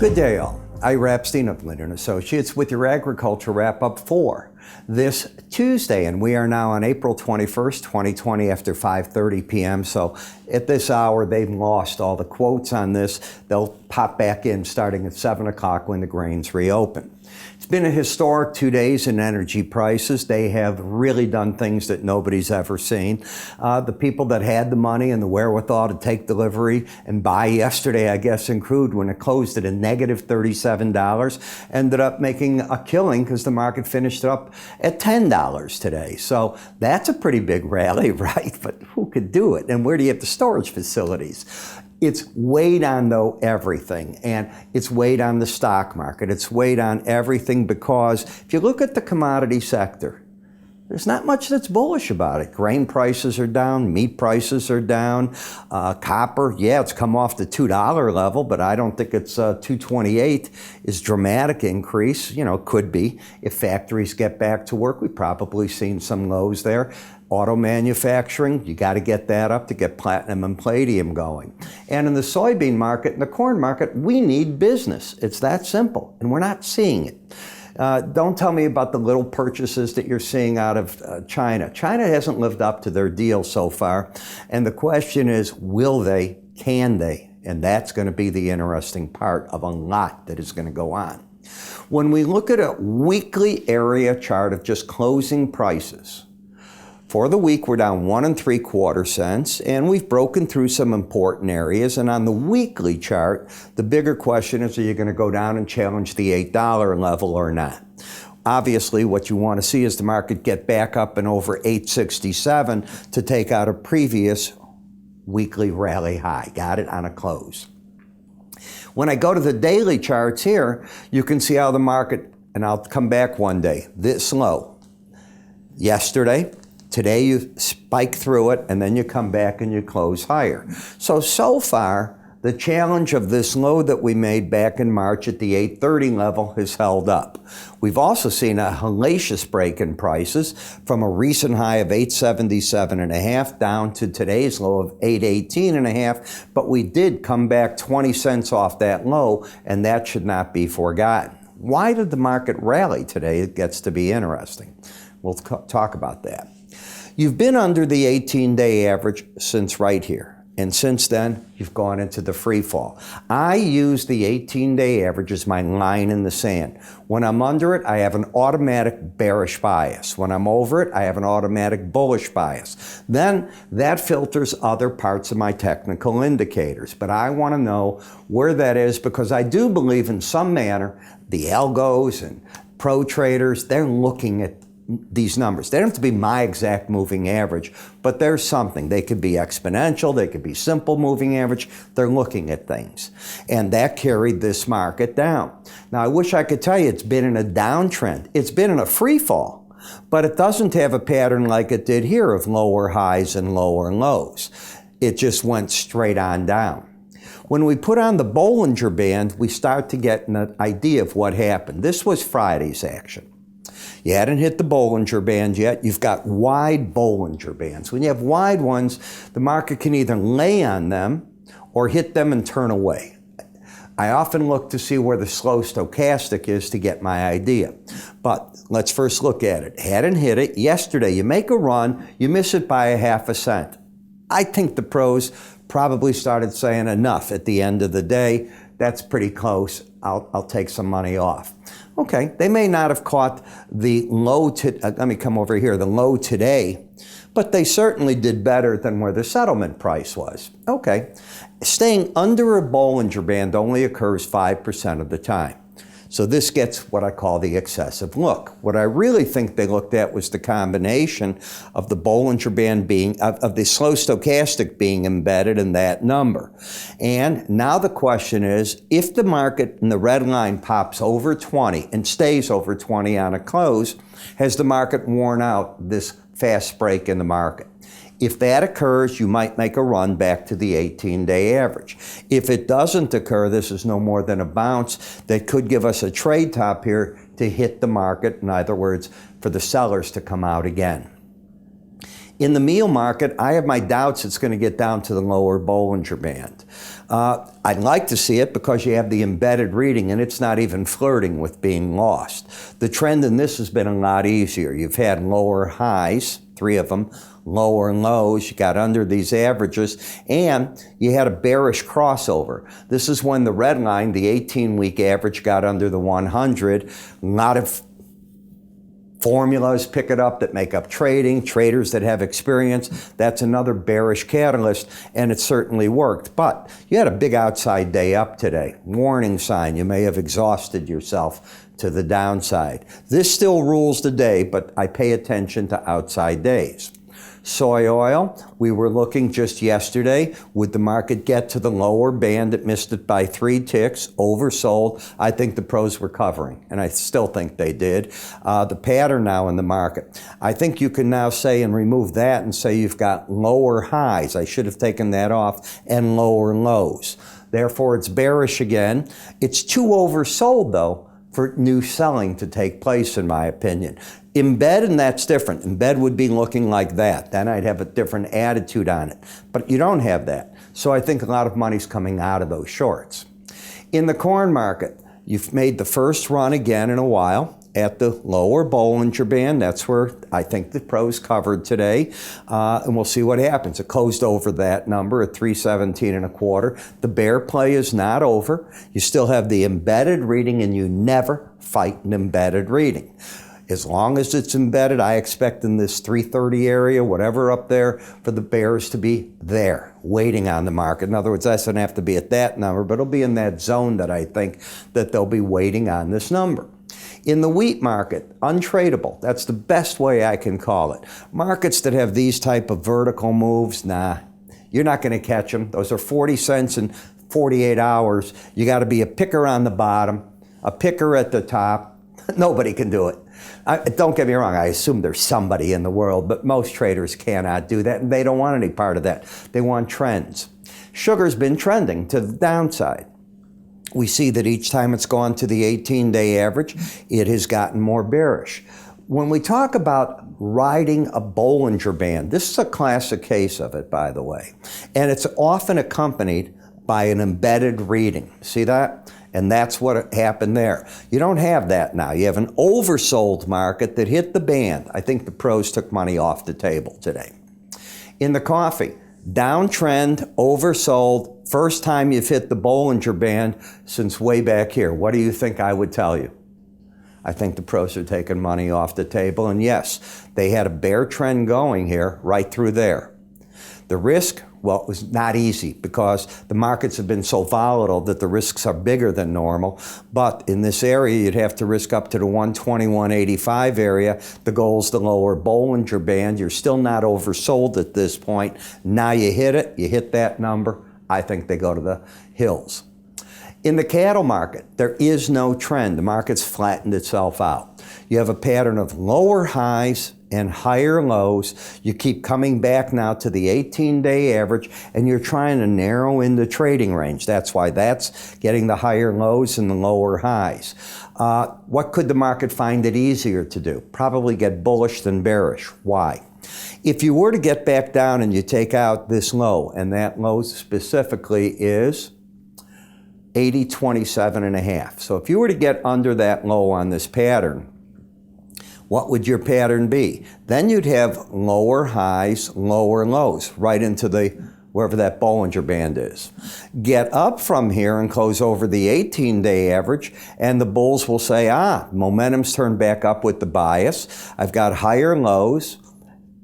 Good day, all. Ira Epstein of Linn Associates with your agriculture wrap-up for this Tuesday, and we are now on April 21st, 2020 after 5:30 p.m. So at this hour, they've lost all the quotes on this. They'll pop back in starting at 7 o'clock when the grains reopen. It's been a historic 2 days in energy prices. They have really done things that nobody's ever seen. The people that had the money and the wherewithal to take delivery and buy yesterday, I guess, in crude when it closed at a negative $37, ended up making a killing because the market finished up at $10 today. So that's a pretty big rally, right? But who could do it? And where do you have the storage facilities? It's weighed on, though, everything, and it's weighed on the stock market. It's weighed on everything because if you look at the commodity sector, there's not much that's bullish about it. Grain prices are down, meat prices are down, copper, yeah, it's come off the $2 level, but I don't think it's $2.28 is dramatic increase. You know, could be. If factories get back to work, we've probably seen some lows there. Auto manufacturing, you got to get that up to get platinum and palladium going. And in the soybean market and the corn market, we need business. It's that simple, and we're not seeing it. Don't tell me about the little purchases that you're seeing out of China. China hasn't lived up to their deal so far, and the question is, will they, can they? And that's going to be the interesting part of a lot that is going to go on. When we look at a weekly area chart of just closing prices, for the week, we're down 1 3/4 cents, and we've broken through some important areas. And on the weekly chart, the bigger question is, are you going to go down and challenge the $8 level or not? Obviously, what you want to see is the market get back up and over 867 to take out a previous weekly rally high. Got it on a close. When I go to the daily charts here, you can see how the market, and I'll come back one day, this low. Yesterday, today you spike through it, and then you come back and you close higher. So far, the challenge of this low that we made back in March at the 830 level has held up. We've also seen a hellacious break in prices from a recent high of 877.5 down to today's low of 818.5, but we did come back 20 cents off that low, and that should not be forgotten. Why did the market rally today? It gets to be interesting. We'll talk about that. You've been under the 18-day average since right here. And since then, you've gone into the free fall. I use the 18-day average as my line in the sand. When I'm under it, I have an automatic bearish bias. When I'm over it, I have an automatic bullish bias. Then that filters other parts of my technical indicators. But I want to know where that is because I do believe in some manner the algos and pro traders, they're looking at these numbers. They don't have to be my exact moving average, but there's something. They could be exponential, they could be simple moving average. They're looking at things. And that carried this market down. Now, I wish I could tell you it's been in a downtrend. It's been in a free fall, but it doesn't have a pattern like it did here of lower highs and lower lows. It just went straight on down. When we put on the Bollinger Band, we start to get an idea of what happened. This was Friday's action. You hadn't hit the Bollinger Band yet. You've got wide Bollinger Bands. When you have wide ones, the market can either lay on them or hit them and turn away. I often look to see where the slow stochastic is to get my idea. But let's first look at it. Hadn't hit it. Yesterday, you make a run, you miss it by a half a cent. I think the pros probably started saying enough at the end of the day. That's pretty close. I'll take some money off. Okay, they may not have caught the low, let me come over here, the low today, but they certainly did better than where the settlement price was. Okay, staying under a Bollinger Band only occurs 5% of the time. So this gets what I call the excessive look. What I really think they looked at was the combination of the Bollinger Band being, of the slow stochastic being embedded in that number. And now the question is, if the market in the red line pops over 20 and stays over 20 on a close, has the market worn out this fast break in the market? If that occurs, you might make a run back to the 18-day average. If it doesn't occur, this is no more than a bounce that could give us a trade top here to hit the market, in other words, for the sellers to come out again. In the meal market, I have my doubts it's going to get down to the lower Bollinger Band. I'd like to see it because you have the embedded reading and it's not even flirting with being lost. The trend in this has been a lot easier. You've had lower highs, 3 of them, lower lows, you got under these averages, and you had a bearish crossover. This is when the red line, the 18-week average, got under the 100. A lot of formulas pick it up that make up trading, traders that have experience. That's another bearish catalyst, and it certainly worked. But you had a big outside day up today. Warning sign, you may have exhausted yourself to the downside. This still rules the day, but I pay attention to outside days. Soy oil, we were looking just yesterday. Would the market get to the lower band? It missed it by 3 ticks, oversold. I think the pros were covering, and I still think they did. The pattern now in the market, I think you can now say and remove that and say you've got lower highs. I should have taken that off, and lower lows. Therefore, it's bearish again. It's too oversold, though, for new selling to take place, in my opinion. Embed, and that's different. Embed would be looking like that. Then I'd have a different attitude on it. But you don't have that. So I think a lot of money's coming out of those shorts. In the corn market, you've made the first run again in a while at the lower Bollinger Band. That's where I think the pros covered today. And we'll see what happens. It closed over that number at 317.25. The bear play is not over. You still have the embedded reading, and you never fight an embedded reading. As long as it's embedded, I expect in this 330 area, whatever up there, for the bears to be there, waiting on the market. In other words, I don't have to be at that number, but it'll be in that zone that I think that they'll be waiting on this number. In the wheat market, untradeable. That's the best way I can call it. Markets that have these type of vertical moves, nah, you're not going to catch them. Those are 40 cents in 48 hours. You got to be a picker on the bottom, a picker at the top. Nobody can do it. Don't get me wrong, I assume there's somebody in the world, but most traders cannot do that, and they don't want any part of that. They want trends. Sugar's been trending to the downside. We see that each time it's gone to the 18-day average, it has gotten more bearish. When we talk about riding a Bollinger Band, this is a classic case of it, by the way, and it's often accompanied by an embedded reading. See that? And that's what happened there. You don't have that now. You have an oversold market that hit the band. I think the pros took money off the table today. In the coffee, downtrend, oversold, first time you've hit the Bollinger Band since way back here. What do you think I would tell you? I think the pros are taking money off the table. And yes, they had a bear trend going here right through there. The risk, well, it was not easy because the markets have been so volatile that the risks are bigger than normal. But in this area, you'd have to risk up to the 121.85 area. The goal is the lower Bollinger Band. You're still not oversold at this point. Now you hit it. You hit that number. I think they go to the hills. In the cattle market, there is no trend. The market's flattened itself out. You have a pattern of lower highs and higher lows. You keep coming back now to the 18-day average, and you're trying to narrow in the trading range. That's why that's getting the higher lows and the lower highs. What could the market find it easier to do? Probably get bullish than bearish. Why? If you were to get back down and you take out this low, and that low specifically is 80.27.5. So if you were to get under that low on this pattern, what would your pattern be? Then you'd have lower highs, lower lows, right into the wherever that Bollinger Band is. Get up from here and close over the 18-day average, and the bulls will say, momentum's turned back up with the bias. I've got higher lows,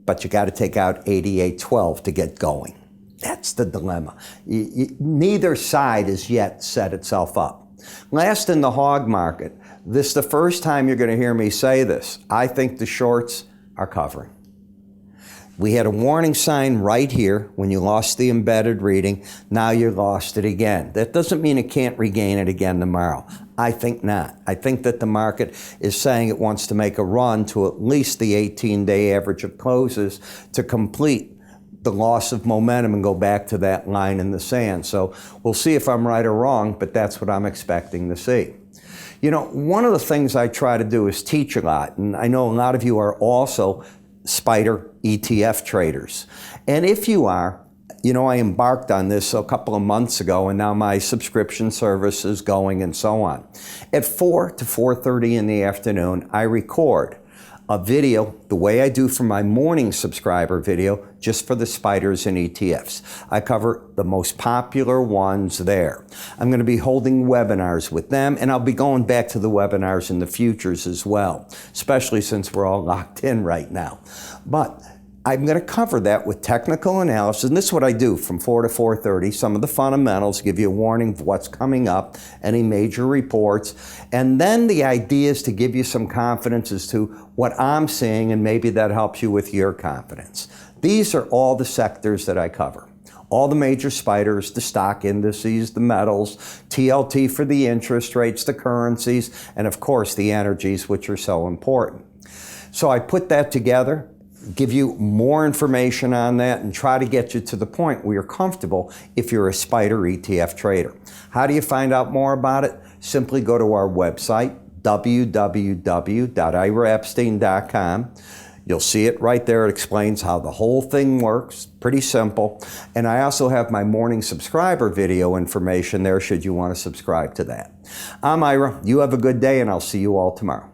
but you got to take out 88.12 to get going. That's the dilemma. Neither side has yet set itself up. Last, in the hog market, this is the first time you're going to hear me say this. I think the shorts are covering. We had a warning sign right here when you lost the embedded reading. Now you lost it again. That doesn't mean it can't regain it again tomorrow. I think not. I think that the market is saying it wants to make a run to at least the 18-day average of closes to complete the loss of momentum and go back to that line in the sand. So we'll see if I'm right or wrong, but that's what I'm expecting to see. You know, one of the things I try to do is teach a lot, and I know a lot of you are also spider ETF traders. And if you are, you know, I embarked on this a couple of months ago, and now my subscription service is going and so on. At 4 to 4:30 in the afternoon, I record a video, the way I do for my morning subscriber video, just for the spiders and ETFs. I cover the most popular ones there. I'm going to be holding webinars with them, and I'll be going back to the webinars in the futures as well, especially since we're all locked in right now. But I'm going to cover that with technical analysis, and this is what I do from 4 to 4:30, some of the fundamentals, give you a warning of what's coming up, any major reports, and then the idea is to give you some confidence as to what I'm seeing, and maybe that helps you with your confidence. These are all the sectors that I cover. All the major spiders, the stock indices, the metals, TLT for the interest rates, the currencies, and of course the energies, which are so important. So I put that together, give you more information on that, and try to get you to the point where you're comfortable if you're a spider ETF trader. How do you find out more about it? Simply go to our website, www.iraepstein.com. You'll see it right there. It explains how the whole thing works. Pretty simple. And I also have my morning subscriber video information there should you want to subscribe to that. I'm Ira. You have a good day, and I'll see you all tomorrow.